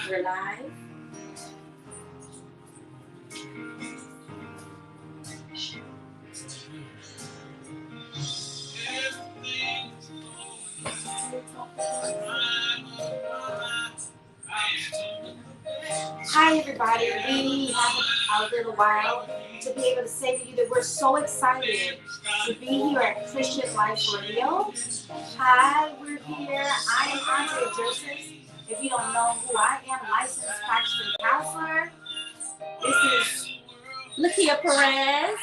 We're live. Hi everybody, we have a little while to be able to say to you that we're so excited to be here at Christian Life Radio. Hi, we're here. I am Andrea Joseph. If you don't know who I am, licensed practicing counselor. This is Lakia Perez,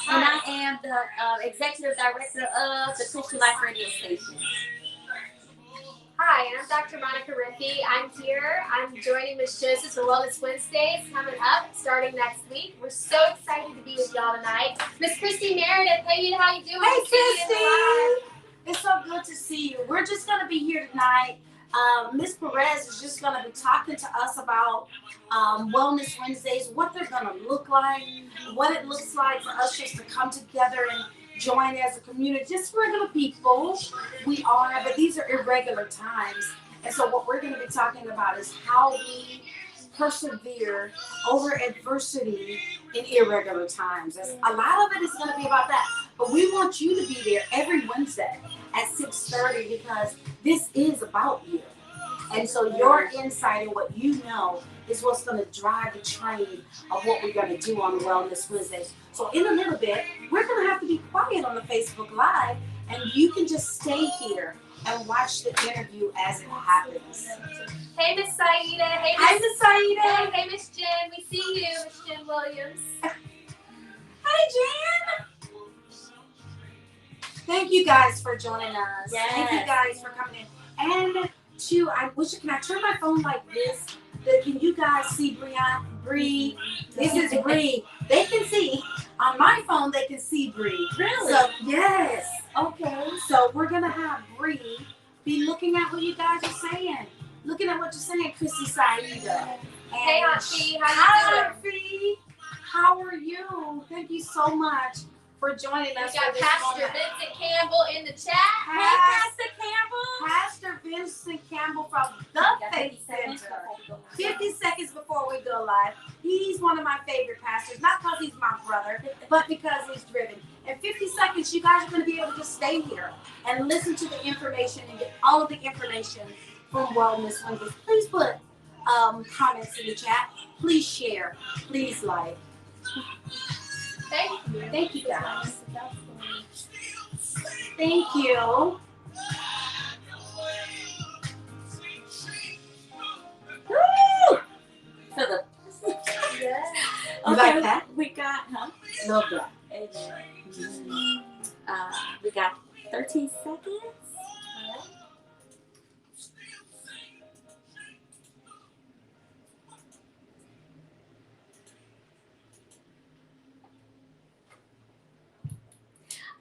and I am the executive director of the Christian Life Radio Station. Hi, I'm Dr. Monica Riffey. I'm here. I'm joining Ms. Joseph for Wellness Wednesdays coming up starting next week. We're so excited to be with y'all tonight. Miss Christy Meredith, hey, how you doing? Hey, Christy. It's so good to see you. We're just going to be here tonight. Ms. Perez is just going to be talking to us about Wellness Wednesdays, what they're going to look like, what it looks like for us just to come together and join as a community, just regular people. We are, but these are irregular times. And so what we're going to be talking about is how we persevere over adversity in irregular times. As a lot of it is going to be about that. But we want you to be there every Wednesday at 6:30 because this is about you. And so your insight and what you know is what's going to drive the train of what we're going to do on Wellness Wednesdays. So in a little bit, we're going to have to be quiet on the Facebook Live, and you can just stay here and watch the interview as it happens. Hey, Miss Saida. Hey, Miss Saida. Hey, Miss Jen. We see you, Miss Jen Williams. Hi, Jen. Thank you guys for joining us. Yes. Thank you guys for coming in. And can I turn my phone like this? Can you guys see Bree? This is Bree. They can see. On my phone, they can see Bree. Really? So, yes. Okay. So we're going to have Bree be looking at what you guys are saying. Looking at what you're saying, Christy Saida. Hey, Auntie. How you doing? Auntie. How are you? Thank you so much for joining us. We got Pastor Vincent Campbell in the chat. Hey, Pastor Campbell. Pastor Vincent Campbell from the Faith Center. 50 seconds before we go live. He's one of my favorite pastors, not because he's my brother, but because he's driven. In 50 seconds, you guys are going to be able to just stay here and listen to the information and get all of the information from Wellness Wednesdays. Please put comments in the chat. Please share. Please like. Thank you. Thank you, guys. Thank you. Woo! Yeah. You like that? We got, Love that. we got 13 seconds.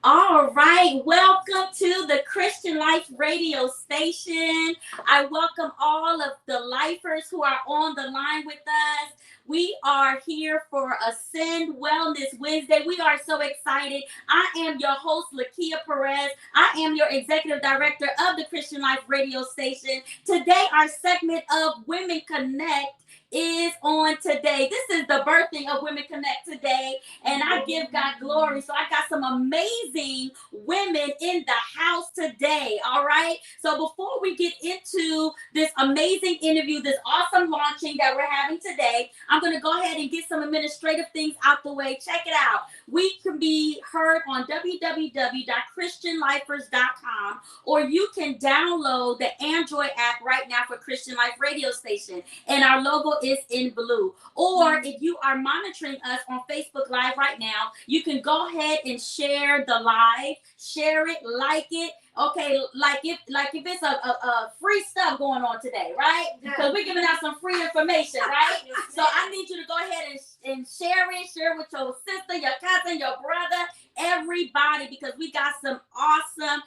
All right, welcome to the Christian Life Radio Station. I welcome all of the lifers who are on the line with us. We are here for Ascend Wellness Wednesday. We are so excited. I am your host, Lakia Perez. I am your executive director of the Christian Life Radio Station. Today, our segment of Women Connect is on today. This is the birthing of Women Connect today, and I give God glory. So I got some amazing women in the house today, all right? So before we get into this amazing interview, this awesome launching that we're having today, I'm going to go ahead and get some administrative things out the way. Check it out. We can be heard on www.christianlifers.com, or you can download the Android app right now for Christian Life Radio Station, and our logo is in blue. Or if you are monitoring us on Facebook Live right now, you can go ahead and share the live, share it, like it. Okay, like if it's a free stuff going on today, right? Because we're giving out some free information, right? So I need you to go ahead and share it with your sister, your cousin, your brother, everybody, because we got some awesome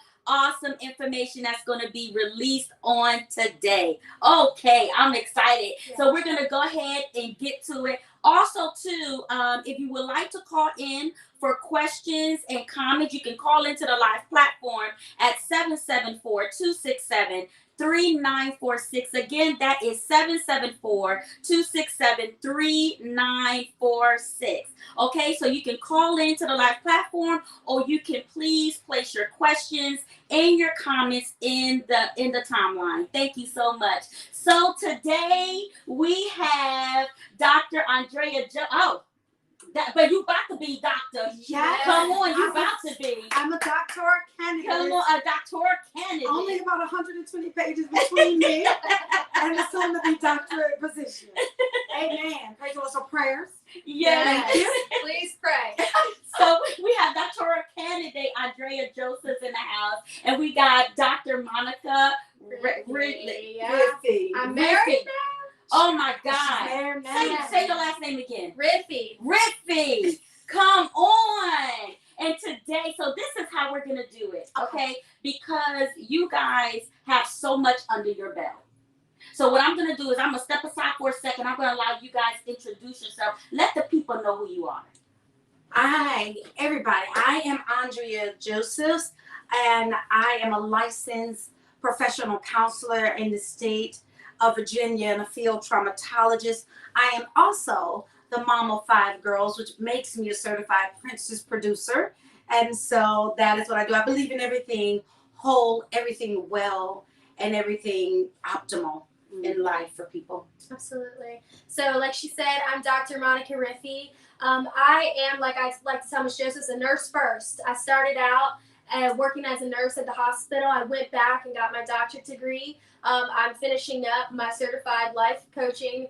information that's going to be released on today. Okay, I'm excited. Yeah. So we're going to go ahead and get to it. Also, too, if you would like to call in for questions and comments, you can call into the live platform at 774-267 3946. Again, that is 774-267-3946. Okay, so you can call into the live platform, or you can please place your questions and your comments in the timeline. Thank you so much. So today we have Dr. Andrea but you about to be doctor. Yes. Come on, you about to be. I'm a doctoral candidate. Come on, a doctoral candidate. Only about 120 pages between me and the soon to be doctorate position. Amen. Pray to us for prayers. Yes. Please pray. So we have doctoral candidate Andrea Joseph in the house, and we got Dr. Monica Ridley. Riffey. I'm married now. Oh my God. Say your last name again. Riffey. Riffey. Come on. And today, so this is how we're going to do it, okay? Because you guys have so much under your belt. So what I'm going to do is I'm going to step aside for a second. I'm going to allow you guys to introduce yourself. Let the people know who you are. I am Andrea Joseph, and I am a licensed professional counselor in the state of Virginia and a field traumatologist. I am also the mom of 5 girls, which makes me a certified princess producer. And so that is what I do. I believe in everything whole, everything well, and everything optimal in life for people. Absolutely. So like she said, I'm Dr. Monica Riffey. I am, like I like to tell Ms. Joseph, a nurse first. I started out working as a nurse at the hospital. I went back and got my doctorate degree. I'm finishing up my certified life coaching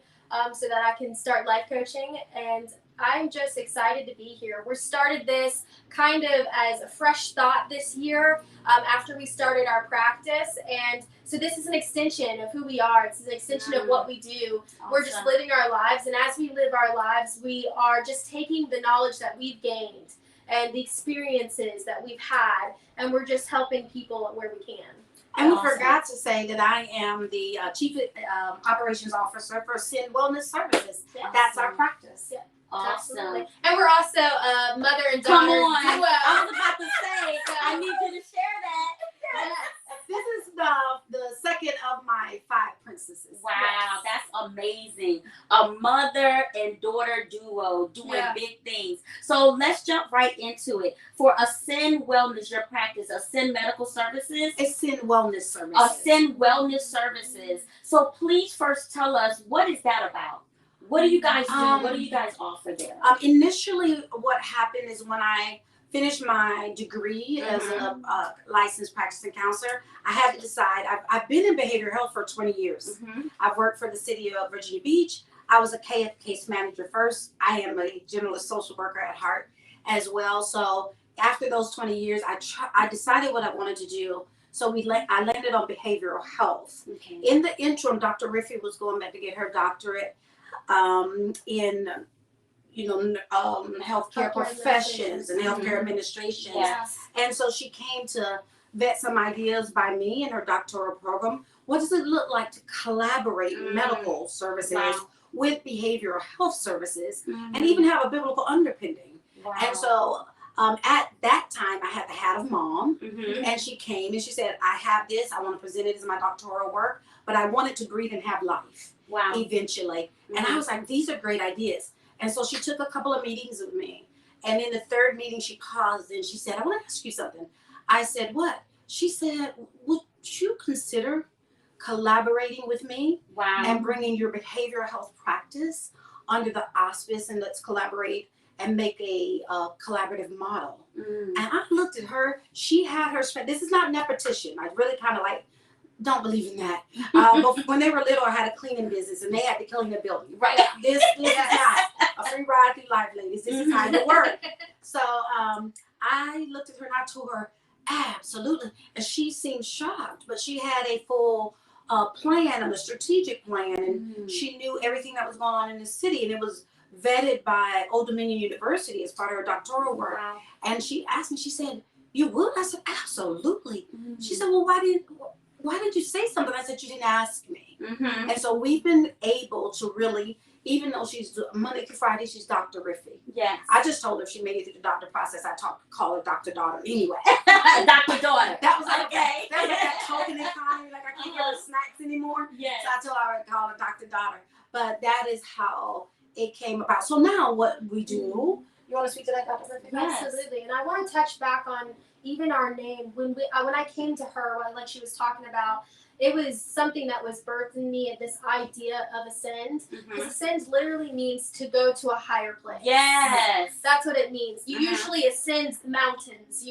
so that I can start life coaching, and I'm just excited to be here. We started this kind of as a fresh thought this year after we started our practice, and so this is an extension of who we are. It's an extension of what we do. Awesome. We're just living our lives, and as we live our lives, we are just taking the knowledge that we've gained and the experiences that we've had, and we're just helping people where we can. And we forgot to say that I am the Chief Operations Officer for Sin Wellness Services. Awesome. That's our practice. Yeah. Awesome. Absolutely. And we're also mother and daughter. Come on. Duo. I was about to say, I need you to share that. Yes. This is the second of my 5 princesses. Wow, yes. That's amazing. A mother and daughter duo doing big things. So let's jump right into it. For Ascend Wellness, your practice, Ascend Medical Services? Ascend Wellness Services. Ascend Wellness Services. So please first tell us, what is that about? What do you guys do? What do you guys offer there? Initially, what happened is when I finished my degree as a licensed practicing counselor, I had to decide. I've been in behavioral health for 20 years. I've worked for the city of Virginia Beach. I was a case manager first. I am a generalist social worker at heart as well. So after those 20 years, I decided what I wanted to do. So I landed on behavioral health. Okay. In the interim, Dr. Riffey was going back to get her doctorate in healthcare professions and healthcare administration. Yes. And so she came to vet some ideas by me in her doctoral program. What does it look like to collaborate medical services with behavioral health services and even have a biblical underpinning? Wow. And so at that time, I had the hat of mom, and she came and she said, I have this, I want to present it as my doctoral work, but I want it to breathe and have life eventually. And I was like, these are great ideas. And so she took a couple of meetings with me. And in the 3rd meeting, she paused and she said, I want to ask you something. I said, what? She said, would you consider collaborating with me and bringing your behavioral health practice under the auspice, and let's collaborate and make a collaborative model? And I looked at her. She had her strength. This is not nepotism. I really kind of don't believe in that. But when they were little, I had a cleaning business, and they had to clean the building. Right. This is not a free ride through life, ladies. This is how you work. So I looked at her and I told her, absolutely. And she seemed shocked, but she had a full plan and a strategic plan, and she knew everything that was going on in the city, and it was vetted by Old Dominion University as part of her doctoral work. Wow. And she asked me, she said, you would? I said, absolutely. She said, well, why did you say something? I said, you didn't ask me. And so we've been able to really even though she's Monday through Friday, she's Dr. Riffey. Yes. I just told her if she made it through the doctor process, call her Dr. Daughter anyway. Dr. Daughter. That was like, okay. that was that token economy, like I can't give her snacks anymore. Yes. So I told her I would call her Dr. Daughter. But that is how it came about. So now what we do, you want to speak to that, Dr. Riffey? Yes. Absolutely. And I want to touch back on even our name. When I came to her, like she was talking about, it was something that was birthed in me at this idea of ascend. Because ascend literally means to go to a higher place. Yes. That's what it means. You usually ascend mountains.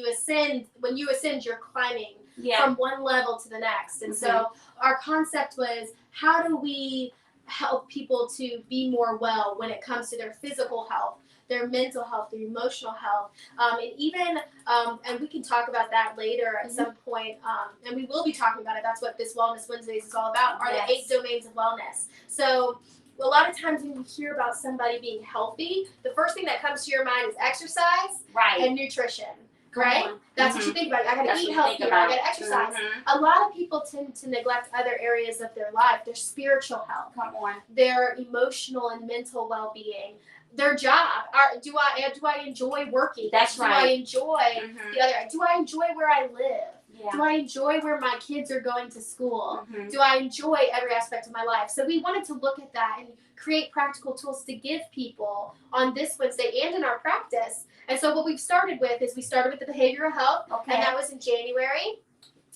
When you ascend, you're climbing from one level to the next. And so our concept was, how do we help people to be more well when it comes to their physical health, their mental health, their emotional health, and even, and we can talk about that later at some point, and we will be talking about it. That's what this Wellness Wednesdays is all about, are the 8 domains of wellness. So a lot of times when you hear about somebody being healthy, the first thing that comes to your mind is exercise and nutrition. Right? That's what you think about. I gotta eat healthier. I gotta exercise. A lot of people tend to neglect other areas of their life, their spiritual health, their emotional and mental well-being, their job. Do I enjoy working? That's right. Do I enjoy the other? Do I enjoy where I live? Yeah. Do I enjoy where my kids are going to school? Do I enjoy every aspect of my life? So we wanted to look at that and create practical tools to give people on this Wednesday and in our practice. And so what we've started with is we started with the behavioral health, and that was in January.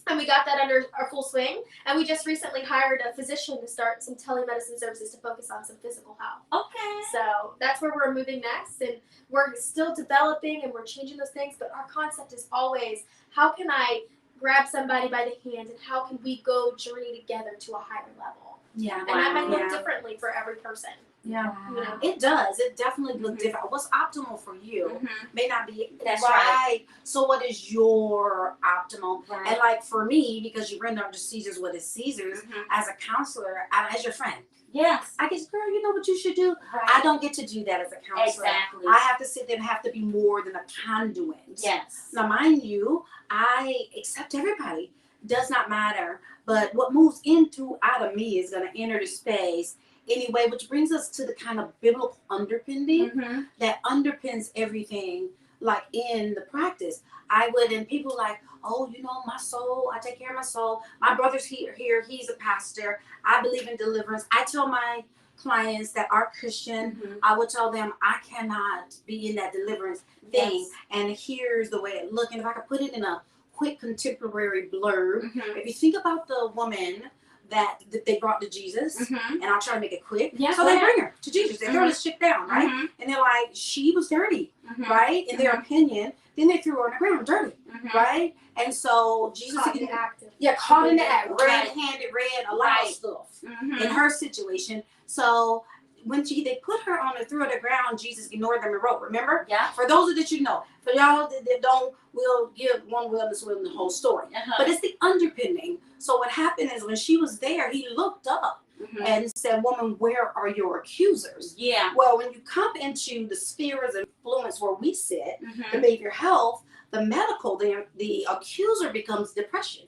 And we got that under our full swing. And we just recently hired a physician to start some telemedicine services to focus on some physical health. Okay. So that's where we're moving next. And we're still developing and we're changing those things. But our concept is always, how can I grab somebody by the hand and how can we go journey together to a higher level? Yeah. And that might look differently for every person. Yeah. You know? It does. It definitely looks different. What's optimal for you may not be right. So what is your optimal? Right. And like for me, because you render unto Caesar's what is Caesar's, as a counselor, as your friend. Yes. I guess, girl, you know what you should do? Right. I don't get to do that as a counselor. Exactly. I have to sit there and have to be more than a conduit. Yes. Now, mind you, I accept everybody. Does not matter. But what moves in through out of me is going to enter the space anyway, which brings us to the kind of biblical underpinning that underpins everything, like in the practice. And people like, oh, you know, my soul, I take care of my soul. My brother's here, he's a pastor. I believe in deliverance. I tell my clients that are Christian, I would tell them I cannot be in that deliverance thing. And here's the way it looks. And if I could put it in a quick contemporary blurb, if you think about the woman that they brought to Jesus, and I'll try to make it quick. So they bring her to Jesus. They throw this chick down, right? And they're like, she was dirty, right? In their opinion. Then they threw her on the ground, dirty, right? And so Jesus, Caught in the act. caught in the act, red-handed, a lot of stuff in her situation. So when they put her on the threw her to the ground, Jesus ignored them and wrote. Remember? Yeah. For those of that you know, for y'all that don't, we'll give one wellness with the whole story. But it's the underpinning. So what happened is when she was there, he looked up and said, "Woman, where are your accusers?" Yeah. Well, when you come into the spheres of influence where we sit, the behavioral health, the medical, the accuser becomes depression.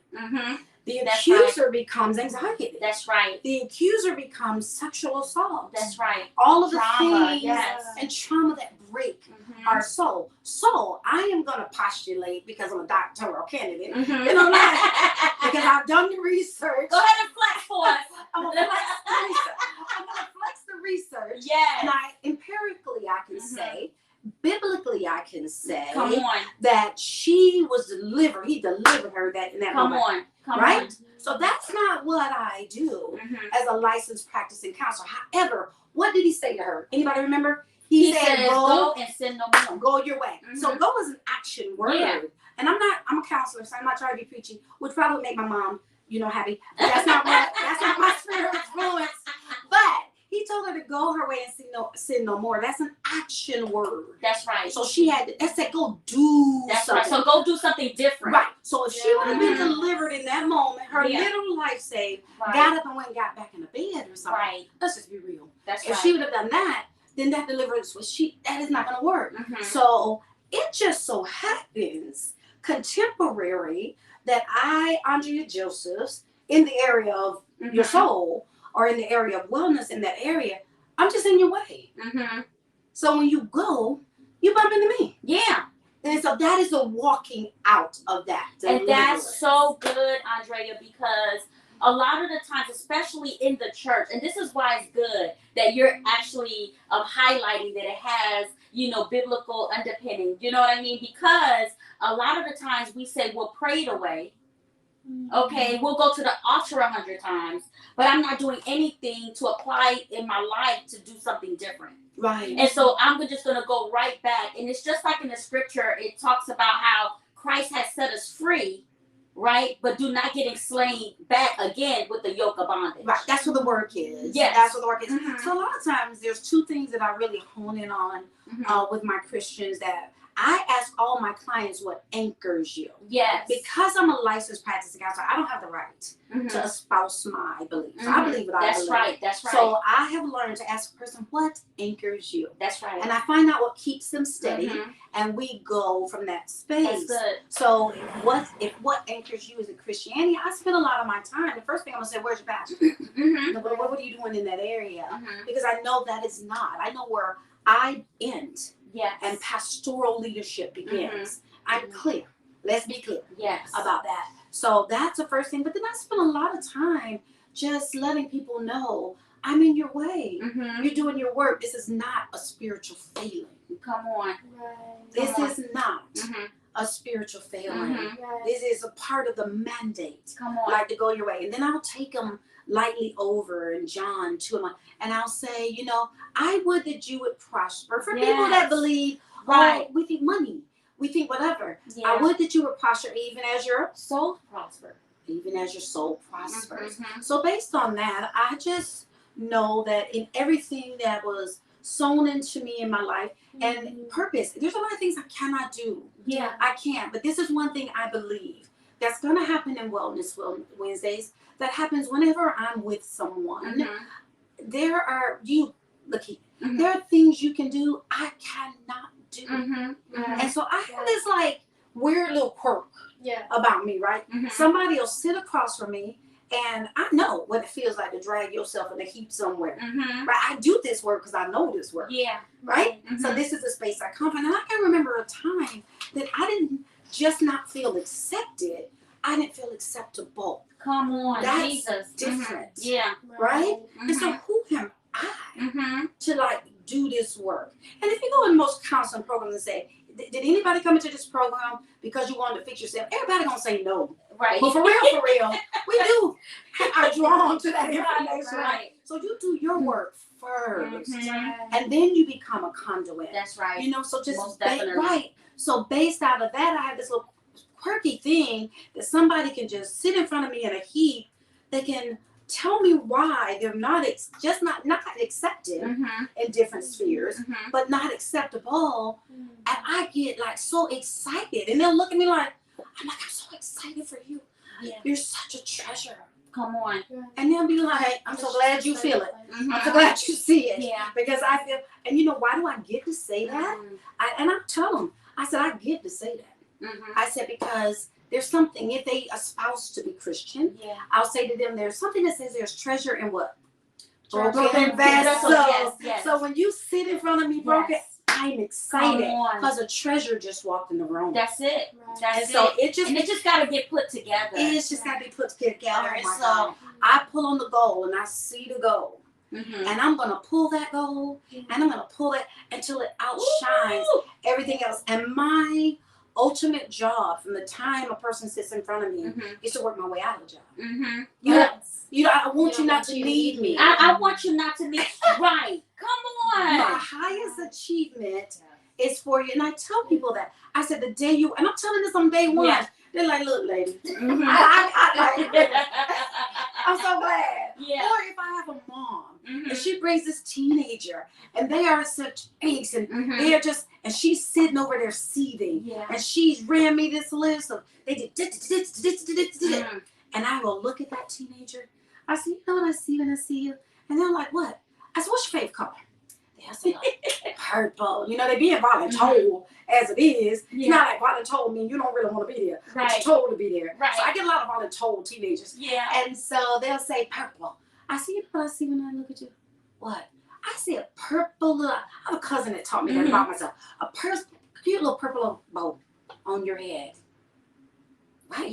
The accuser becomes anxiety. That's right. The accuser becomes sexual assault. That's right. All of the things and trauma that break our soul. So I am going to postulate, because I'm a doctoral candidate, you know, because I've done the research. Go ahead and flex for us. I'm going to flex the research. Yes. And empirically I can say, biblically I can say that she was delivered. He delivered her in that moment. Come on. So that's not what I do as a licensed practicing counselor. However, what did he say to her? Anybody remember? He said, go and sin no more. Go your way. So go is an action word. Yeah. And I'm a counselor, so I'm not trying to be preachy, which probably would make my mom, happy. But that's not my sphere of influence. But he told her to go her way and sin no more. That's an action word. That's right. So she had to, that said, go do something. Right. So go do something different. Right. So if she would have been delivered in that moment, her literal life saved, got up and went and got back in the bed or something. Right. Let's just be real. If she would have done that, then that deliverance that is not going to work. So it just so happens, contemporary, that Andrea Josephs, in the area of your soul, or in the area of wellness in that area, I'm just in your way. Mm-hmm. So when you go, you bump into me. Yeah. And so that is a walking out of that. And that's so good, Andrea, because a lot of the times, especially in the church, and this is why it's good that you're actually highlighting that it has, biblical underpinning. You know what I mean? Because a lot of the times we say we'll pray it away. Okay, we'll go to the altar 100 times, but I'm not doing anything to apply in my life to do something different. Right. And so I'm just going to go right back. And it's just like in the scripture, it talks about how Christ has set us free, right? But do not get enslaved back again with the yoke of bondage. Right. That's what the work is. Yes. That's what the work is. Mm-hmm. So a lot of times there's two things that I really hone in on with my Christians, that I ask all my clients what anchors you. Yes. Because I'm a licensed practicing counselor, I don't have the right to espouse my beliefs. I believe what I believe. That's right. That's right. So I have learned to ask a person, what anchors you? That's right. And I find out what keeps them steady, and we go from that space. That's good. So if what anchors you is in Christianity, I spend a lot of my time. The first thing I'm gonna say, where's your pastor? What are you doing in that area? Because I know that is not. I know where I end. Yes. And pastoral leadership begins. I'm clear. Let's be clear about that. So that's the first thing. But then I spend a lot of time just letting people know I'm in your way. You're doing your work. This is not a spiritual failing. Come on. This is not a spiritual failing. This is a part of the mandate. Come on. Like to go your way. And then I'll take them lightly over in John 2, and I'll say, I would that you would prosper. For people that believe, we think money, we think whatever. I would that you would prosper even as your soul prospers. Even as your soul prospers. So based on that, I just know that in everything that was sown into me in my life and purpose, there's a lot of things I cannot do. Yeah. I can't. But this is one thing I believe that's going to happen in Wellness Wednesdays. That happens whenever I'm with someone. There are there are things you can do I cannot do. And so I have this like weird little quirk about me, right? Somebody will sit across from me, and I know what it feels like to drag yourself in a heap somewhere. Right? I do this work because I know this work. Yeah. Right? So this is the space I come from. And I can remember a time that I didn't just not feel accepted, I didn't feel acceptable. Come on, that's Jesus. Different. Yeah. Right? And so who am I to like do this work? And if you go in most counseling programs and say, did anybody come into this program because you wanted to fix yourself? Everybody gonna say no. Right. But for real, we do are drawn to that information. Right. So you do your work first, and then you become a conduit. That's right. So just right. So based out of that, I have this little quirky thing that somebody can just sit in front of me in a heap. They can tell me why they're not accepted in different spheres, but not acceptable. And I get like so excited, and they'll look at me like, I'm so excited for you. Yeah. You're such a treasure. Come on. And they'll be like, I'm so glad you feel it. I'm so glad you see it. Yeah. Because I feel, and why do I get to say that? And I tell them, I said, I get to say that. I said, because there's something, if they espouse to be Christian, I'll say to them, there's something that says there's treasure in what? Broken vessels. Yes. So when you sit in front of me broken, I'm excited because a treasure just walked in the room. That's it. That's so it just got to get put together. It's just got to be put together. And so I pull on the goal and I see the goal. And I'm going to pull that goal and I'm going to pull it until it outshines everything else. And my ultimate job from the time a person sits in front of me is to work my way out of the job. I want you not to need me. I want you not to need right. Come on. My highest achievement is for you. And I tell people that. I said the day you, and I'm telling this on day one. Yeah. They're like, look, lady. I'm so glad. Yeah. Or if I have a mom and she brings this teenager and they are such angst and they're just, and she's sitting over there seething. Yeah. And she's ran me this list of, they did and I will look at that teenager. I say, you know what I see when I see you? And they're like, what? I said, what's your favorite color? They'll say, like, purple. They being voluntold as it is. Yeah. It's not like voluntold mean you don't really want to be there. Right. But you're told to be there. Right. So I get a lot of voluntold teenagers. Yeah. And so they'll say purple. I see you, but I see when I look at you. What? I I see a purple little, I have a cousin that taught me that about myself. A cute little purple bow on your head.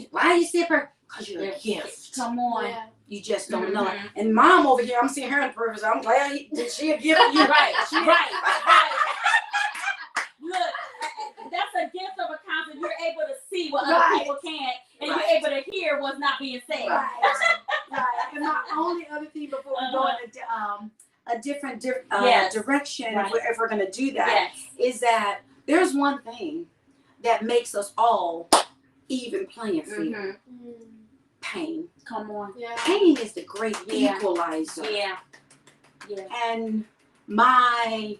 Why you see her? Because you're a gift. Come on. Yeah. You just don't know it. And mom over here, I'm seeing her in the purpose. I'm glad she a gift. You're right. Right. Look, that's a gift of a concept. You're able to see what other people can't, and you're able to hear what's not being said. Right. And my only other thing before we go in a different direction, if we're going to do that, is that there's one thing that makes us all even playing field. Pain. Come on. Yeah. Pain is the great equalizer. Yeah. And my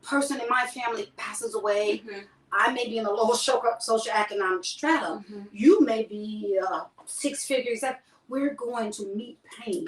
person in my family passes away. I may be in a lower socioeconomic strata. You may be 6 figures. We're going to meet pain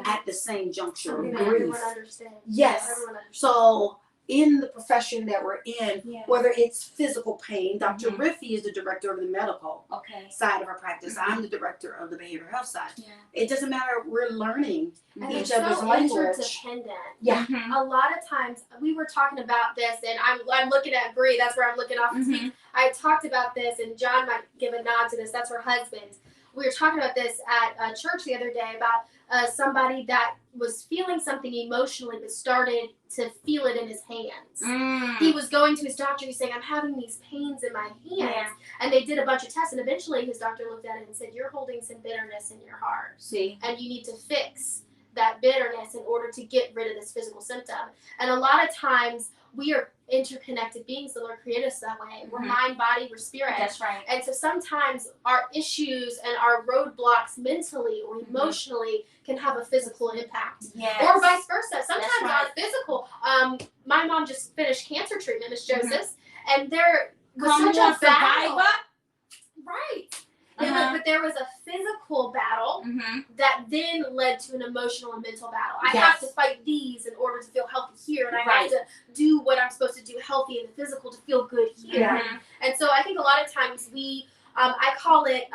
at the same juncture. Everyone understands. Yes. Everyone understands. So in the profession that we're in, whether it's physical pain, Dr. Riffey is the director of the medical side of our practice. I'm the director of the behavioral health side. It doesn't matter. We're learning each other's language. Interdependent. Yeah. A lot of times we were talking about this, and I'm looking at Bree. That's where I'm looking off to speak. I talked about this, and John might give a nod to this. That's her husband. We were talking about this at church the other day about somebody that was feeling something emotionally but started to feel it in his hands. He was going to his doctor. He's saying, I'm having these pains in my hands. And they did a bunch of tests. And eventually his doctor looked at it and said, you're holding some bitterness in your heart. And you need to fix that bitterness in order to get rid of this physical symptom. And a lot of times we are interconnected beings. The Lord created us that way. We're mind, body, we're spirit. That's right. And so sometimes our issues and our roadblocks mentally or emotionally can have a physical impact. Or vice versa. Sometimes on physical. My mom just finished cancer treatment, Miss Joseph, and there was such a battle. Right. But there was a physical battle that then led to an emotional and mental battle. I have to fight these in order to feel healthy here, and I have to do what I'm supposed to do healthy in the physical to feel good here. And so I think a lot of times we, I call it,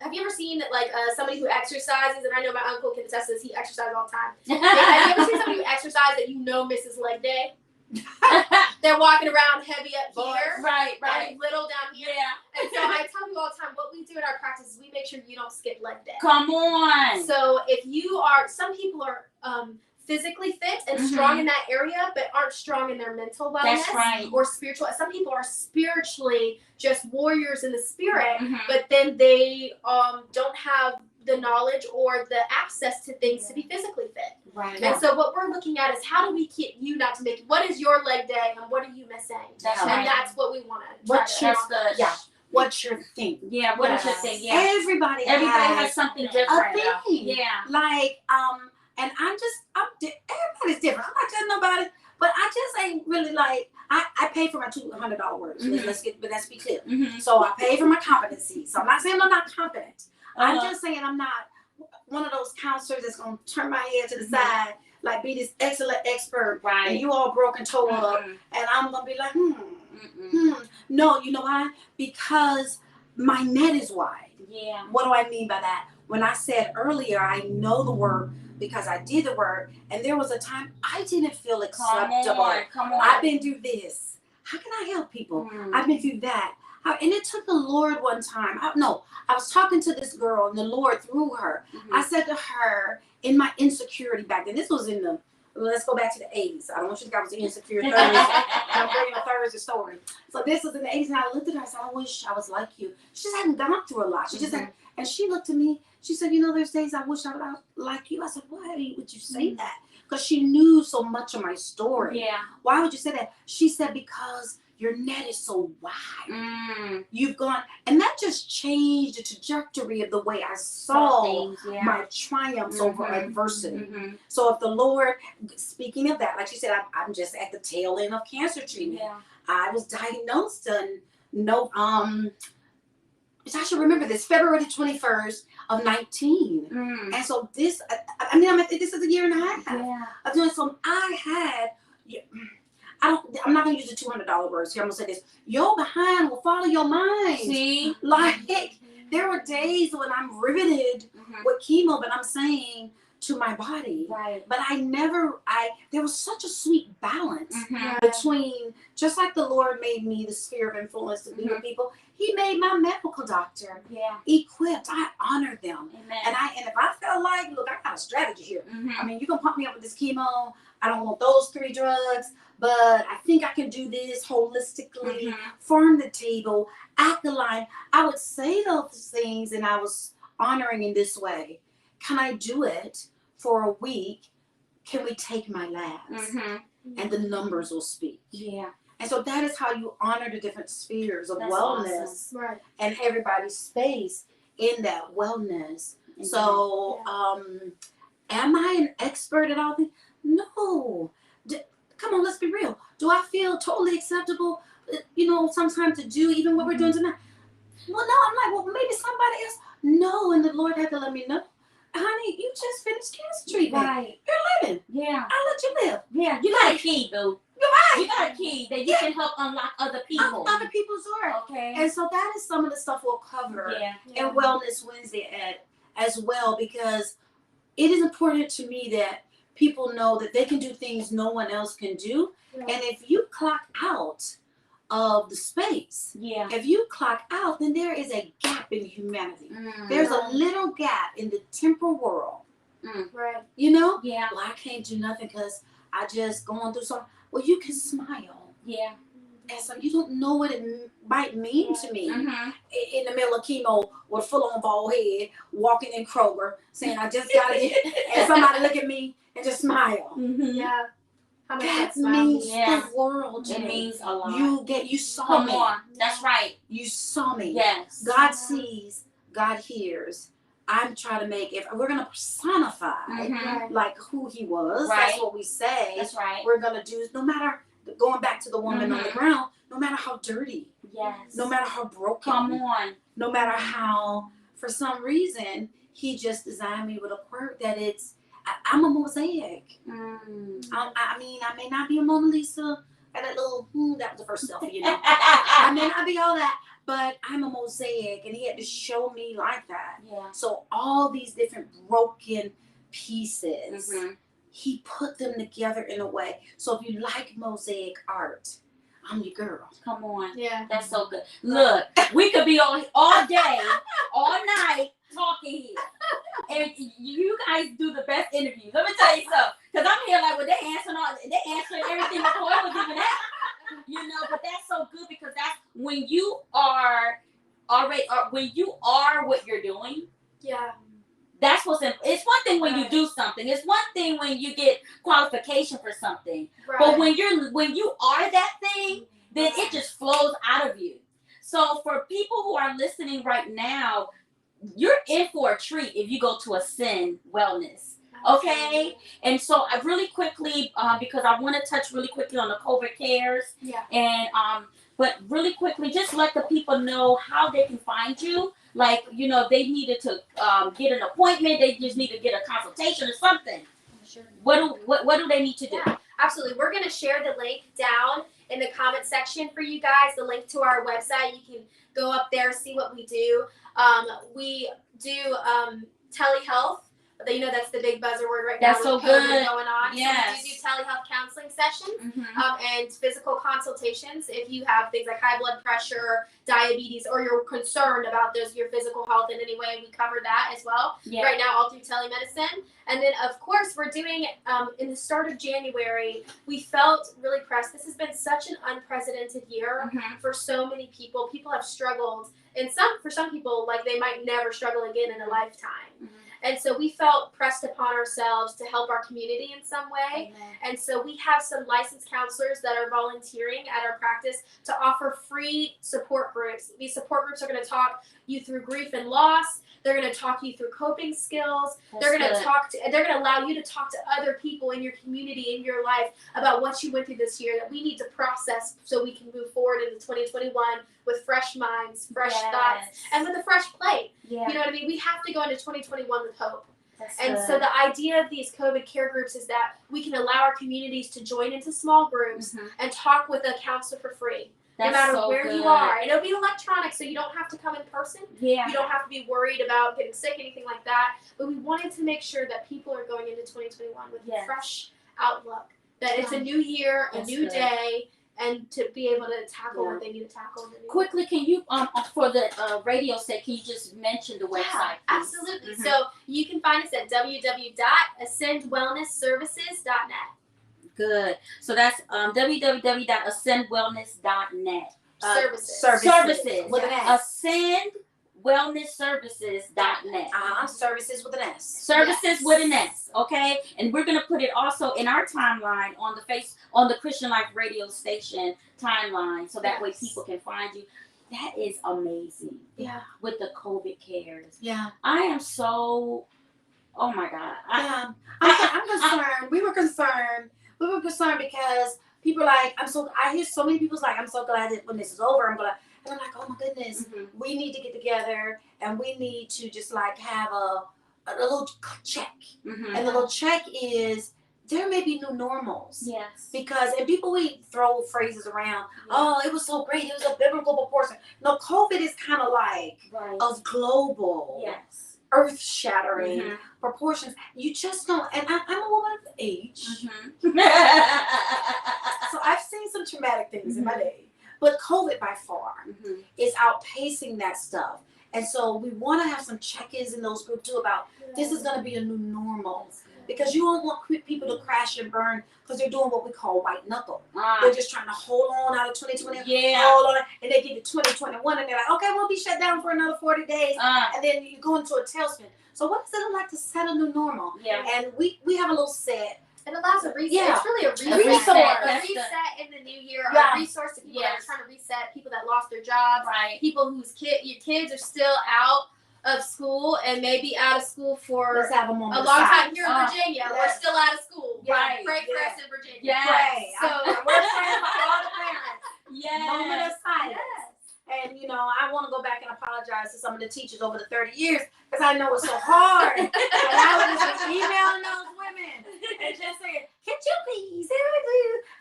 have you ever seen like somebody who exercises, and I know my uncle can attest to this, he exercises all the time. Have you ever seen somebody who exercises that you know misses leg day? They're walking around heavy up here, and little down here. And so I tell you all the time, what we do in our practice is we make sure you don't skip leg day. Come on. So if you are, some people are physically fit and strong in that area, but aren't strong in their mental wellness or spiritual. Some people are spiritually just warriors in the spirit, but then they don't have the knowledge or the access to things to be physically fit. And so what we're looking at is how do we keep you not to make, what is your leg day and what are you missing? And that's what we want to try to What's your thing? What is your thing? Everybody has something different. A thing. Like, and everybody's different. I'm not telling nobody, but I just ain't really like, I pay for my $200 words. Let's be clear. So I pay for my competency. So I'm not saying I'm not competent. I'm just saying I'm not one of those counselors that's going to turn my head to the side, like be this excellent expert, and you all broken toe up, and I'm going to be like, No, you know why? Because my net is wide. What do I mean by that? When I said earlier, I know the work because I did the work, and there was a time I didn't feel acceptable. Come on. I've been through this. How can I help people? I've been through that. And it took the Lord one time. I was talking to this girl, and the Lord through her. I said to her in my insecurity back then. This was in the, let's go back to the 80s. I don't want you to think I was insecure Thursday. I'm bringing a Thursday story. So this was in the 80s, and I looked at her. I said, I wish I was like you. She just hadn't gone through a lot. She just had, and she looked at me. She said, there's days I wish I was like you. I said, why would you say that? Because she knew so much of my story. Why would you say that? She said, because your net is so wide. You've gone, and that just changed the trajectory of the way I saw my triumphs over adversity. So if the Lord, speaking of that, like she said, I'm just at the tail end of cancer treatment. I was diagnosed I should remember this, February 21st of 19. And so this, this is a year and a half of doing so. I'm not going to use the $200 words here. I'm going to say this. Your behind will follow your mind. See? Like, there were days when I'm riveted with chemo, but I'm saying, to my body. Right. But there was such a sweet balance Mm-hmm. between, just like the Lord made me the sphere of influence to be with people, He made my medical doctor Yeah. equipped. I honor them. Amen. And if I felt like, look, I got a strategy here. Mm-hmm. I mean, you can pump me up with this chemo. I don't want those 3 drugs, but I think I can do this holistically, farm the table, act the line. I would say those things, and I was honoring in this way. Can I do it for a week? Can we take my labs? And the numbers will speak. Yeah. And so that is how you honor the different spheres of That's wellness Awesome. Right. and everybody's space in that wellness. Mhm. So, am I an expert at all things? No. Come on, let's be real. Do I feel totally acceptable, sometimes to do even what we're doing tonight? Well, no, I'm like, well, maybe somebody else. No, and the Lord had to let me know. Honey, you just finished cancer treatment. Right. You're living. Yeah. I'll let you live. Yeah. You got a key, boo. You're right. You got a key that you can help unlock other people. Other people's work. Okay. And so that is some of the stuff we'll cover Yeah. in Wellness Wednesday as well, because it is important to me that people know that they can do things no one else can do. Right. And if you clock out of the space, Yeah. if you clock out, then there is a gap in humanity. Mm. There's a little gap in the temporal world. Right. Yeah. Yeah. Well, I can't do nothing because I just going through something. Well, you can smile. Yeah. And so you don't know what it might mean to me Mm-hmm. in the middle of chemo with a full-on bald head, walking in Kroger, saying I just got it, and somebody look at me and just smile. Mm-hmm. Yeah. How much That smile means means. Yeah. the world to It me. means a lot. You saw Come me. on. That's right. You saw me. Yes. God sees, God hears. I'm trying to make, if we're going to personify Mhm. like who He was, Right. that's what we say. That's right. We're going to do, no matter, going back to the woman on the ground, no matter how dirty, Yes. no matter how broken, Come on. no matter how, for some reason, He just designed me with a quirk that I'm a mosaic. Mm. I mean, I may not be a Mona Lisa, got that little, that was the first selfie, I may not be all that, but I'm a mosaic, and He had to show me like that. Yeah. So all these different broken pieces, Mm-hmm. He put them together in a way. So if you like mosaic art, I'm your girl. Come on. Yeah. That's so good. Look, we could be on all day, all night talking here. And you guys do the best interviews. Let me tell you something. Because I'm here like, well, they answering everything before it was even out. But that's so good, because that's when you are already, when you are what you're doing. Yeah. That's what's important. It's one thing when you do something. It's one thing when you get qualification for something. Right. But when you are that thing, then it just flows out of you. So for people who are listening right now, you're in for a treat if you go to Ascend Wellness. Okay? And so I really quickly, because I want to touch really quickly on the COVID cares. Yeah. And but really quickly, just let the people know how they can find you. Like, if they needed to get an appointment, they just need to get a consultation or something. Sure. What do they need to do? Yeah, absolutely. We're going to share the link down in the comment section for you guys, the link to our website. You can go up there, see what we do. We do telehealth. That's the big buzzword right now. That's so with COVID good. Going on. Yes. So we do telehealth counseling sessions. Mm-hmm. And physical consultations if you have things like high blood pressure, diabetes, or you're concerned about your physical health in any way. We cover that as well. Yeah. Right now, all through telemedicine. And then, of course, we're doing, in the start of January, we felt really pressed. This has been such an unprecedented year Mm-hmm. for so many people. People have struggled. And for some people, like they might never struggle again in a lifetime. Mm-hmm. And so we felt pressed upon ourselves to help our community in some way. Amen. And so we have some licensed counselors that are volunteering at our practice to offer free support groups. These support groups are going to talk you through grief and loss. They're going to talk you through coping skills. They're going to allow you to talk to other people in your community, in your life, about what you went through this year that we need to process so we can move forward into 2021 with fresh minds, fresh thoughts, and with a fresh plate. Yeah. You know what I mean? We have to go into 2021 with hope. And so the idea of these COVID care groups is that we can allow our communities to join into small groups and talk with a counselor for free. No matter where you are. And it'll be electronic, so you don't have to come in person. Yeah. You don't have to be worried about getting sick, anything like that. But we wanted to make sure that people are going into 2021 with a fresh outlook. That it's a new year, a new day, and to be able to tackle what they need to tackle in the new Quickly, can you, for the radio set, can you just mention the website? Yeah, absolutely. So you can find us at www.ascendwellnessservices.net. Good. So that's www.ascendwellness.net. Services. With an S. Ascendwellnessservices.net. Services with an S. Services with an S. Okay, and we're gonna put it also in our timeline on the Christian Life radio station timeline, so that way people can find you. That is amazing. Yeah. With the COVID cares. Yeah. I am so. Oh my God. I'm concerned. We were concerned because people are like, I hear so many people's like, I'm so glad that when this is over, and I'm like, oh my goodness, we need to get together and we need to just like have a little check. And the little check is there may be new normals. Yes. Because, and people, we throw phrases around, oh, it was so great, it was a biblical proportion. No, COVID is kind of like of global. Yes. Earth-shattering proportions. You just don't, and I'm a woman of age, so I've seen some traumatic things in my day, but COVID by far is outpacing that stuff. And so we want to have some check-ins in those groups too about this is going to be a new normal, because you don't want people to crash and burn because they're doing what we call white knuckle. They're just trying to hold on out of 2020, hold on, and they get to 2021 and they're like, okay, we'll be shut down for another 40 days, and then you go into a tailspin. So what does it look like to set a new normal? And we have a little set. It allows a reset. Yeah. It's really a reset. A reset in the new year. A resource to people that are trying to reset, people that lost their jobs, people whose your kids are still out of school and maybe out of school for Let's have a long time here in Virginia. We're still out of school. Right. Pray for us in Virginia. Yes. So we're praying for all the parents. Yes. Moment of silence. And I want to go back and apologize to some of the teachers over the 30 years because I know it's so hard. And I was just emailing those women and just saying, "Could you please?"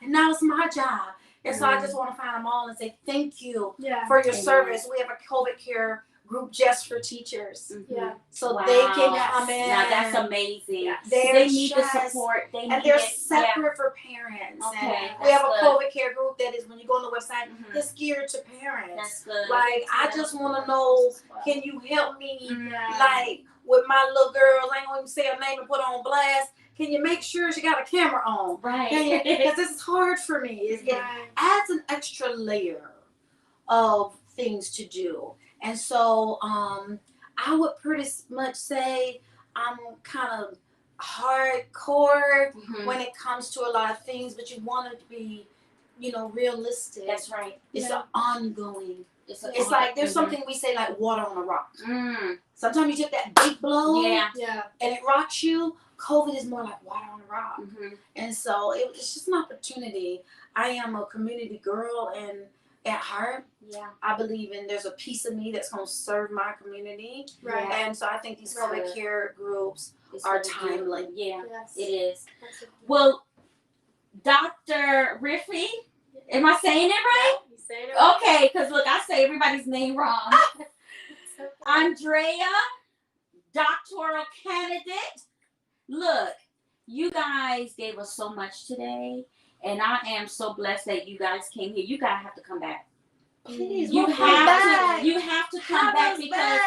And now it's my job. And so I just want to find them all and say thank you for your service. We have a COVID care group just for teachers. So they can come in. Now that's amazing. They need the support. They're separate for parents. Okay. And we have a COVID care group that is, when you go on the website, it's geared to parents. That's good. Like, I just want to know, can you help me, like, with my little girls? I ain't going to say her name and put her on blast. Can you make sure she got a camera on? Right. Because this is hard for me. It adds an extra layer of things to do. And so I would pretty much say I'm kind of hardcore when it comes to a lot of things, but you want it to be, realistic. That's right. It's an ongoing. It's like there's something we say like water on a rock. Sometimes you take that big blow and it rocks you. COVID is more like water on a rock. And so it's just an opportunity. I am a community girl, and at heart, I believe there's a piece of me that's going to serve my community. Right. And so I think these COVID care groups are timely. It is. Well, Dr. Riffey, am I saying it right? You saying it right. Okay, because look, I say everybody's name wrong. Andrea, doctoral candidate. Look, you guys gave us so much today. And I am so blessed that you guys came here. You guys have to come back. Please, you have to come back because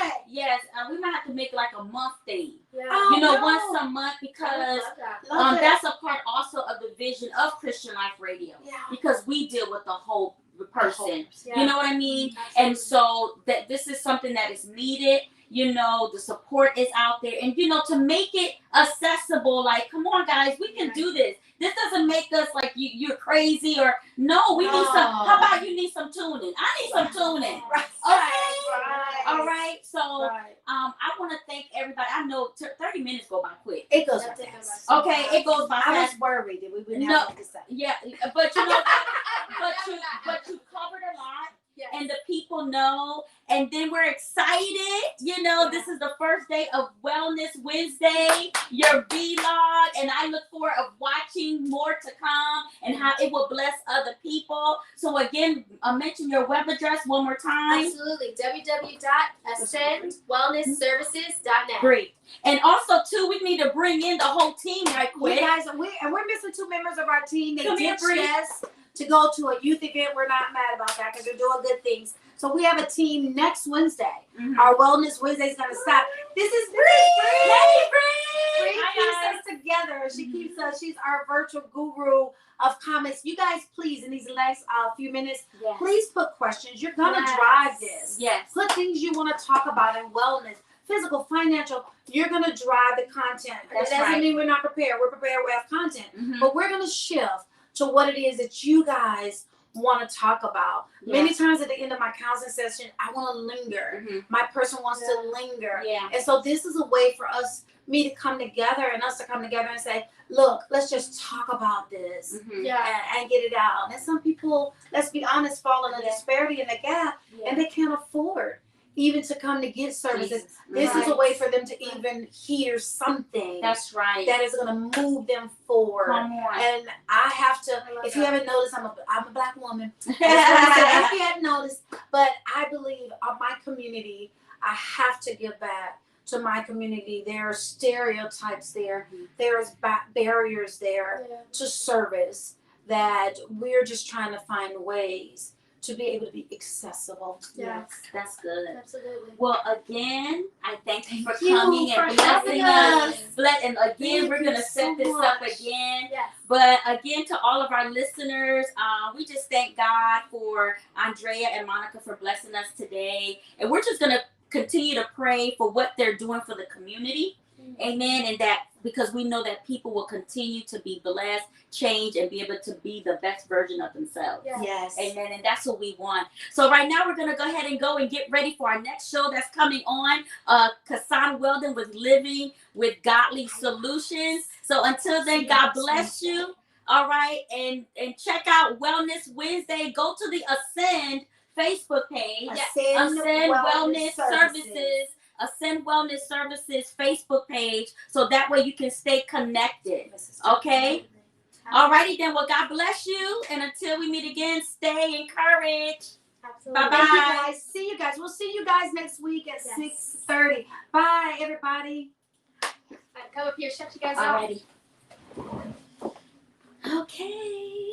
we might have to make like a month thing. Once a month, because that's a part also of the vision of Christian Life Radio. Because we deal with the whole person. You know what I mean? Absolutely. And so that this is something that is needed. The support is out there, and to make it accessible. Like, come on, guys, we can do this. This doesn't make us like you're crazy or no. We need some. How about you need some tuning? I need some tuning. All right. So, I want to thank everybody. I know 30 minutes go by quick. It goes by fast. Okay, it goes by fast. I was worried that we wouldn't have to say. Yeah, but but you covered a lot. and the people know. And then we're excited. You know, this is the first day of Wellness Wednesday, your vlog. And I look forward of watching more to come and how it will bless other people. So again, mention your web address one more time. Absolutely. www.ascendwellnessservices.net. Great. And also, too, we need to bring in the whole team right You quick. guys, we're missing 2 members of our team. They Come here, ditched Bree. us to go to a youth event. We're not mad about that because they're doing good things. So we have a team next Wednesday. Our Wellness Wednesday is going to start. This is Bree. Hey, Bree Bree. keeps us together. She keeps us. She's our virtual guru of comments. You guys, please, in these last few minutes, please put questions. You're going to drive this. Yes. Put things you want to talk about in wellness, physical, financial. You're going to drive the content. That's That doesn't right. mean we're not prepared. We're prepared. We have content. But we're going to shift to what it is that you guys want to talk about. Many times at the end of my counseling session, I want to linger. My person wants to linger. Yeah. And so this is a way for me to come together and us to come together and say, look, let's just talk about this and get it out. And some people, let's be honest, fall in a disparity in the gap and they can't afford even to come to get services. This is a way for them to even hear something That's right. that is going to move them forward. Come on. And I have to, if you haven't noticed, I'm a black woman. If you hadn't noticed, but I believe my community, I have to give back to my community. There are stereotypes there. There's barriers there to service that we're just trying to find ways to be able to be accessible. Yes, that's good. Absolutely. Well, again, I thank you for Thank you coming for and blessing having us. And again, Thank we're you going to so set this much. up again. Yes. But again, to all of our listeners, we just thank God for Andrea and Monica for blessing us today. And we're just going to continue to pray for what they're doing for the community. Amen. And that because we know that people will continue to be blessed, change, and be able to be the best version of themselves. Yes. Amen. And that's what we want. So right now we're going to go ahead and go and get ready for our next show that's coming on. Kassan Weldon with Living with Godly Solutions. So until then, God bless you. All right. And check out Wellness Wednesday. Go to the Ascend Facebook page. Ascend Wellness Services. Ascend Wellness Services Facebook page, so that way you can stay connected. Okay? Alrighty then. Well, God bless you. And until we meet again, stay encouraged. Absolutely. Bye-bye. Thank you guys. See you guys. We'll see you guys next week at 6:30. Bye, everybody. Come up here, shut you guys out. Alrighty. Okay.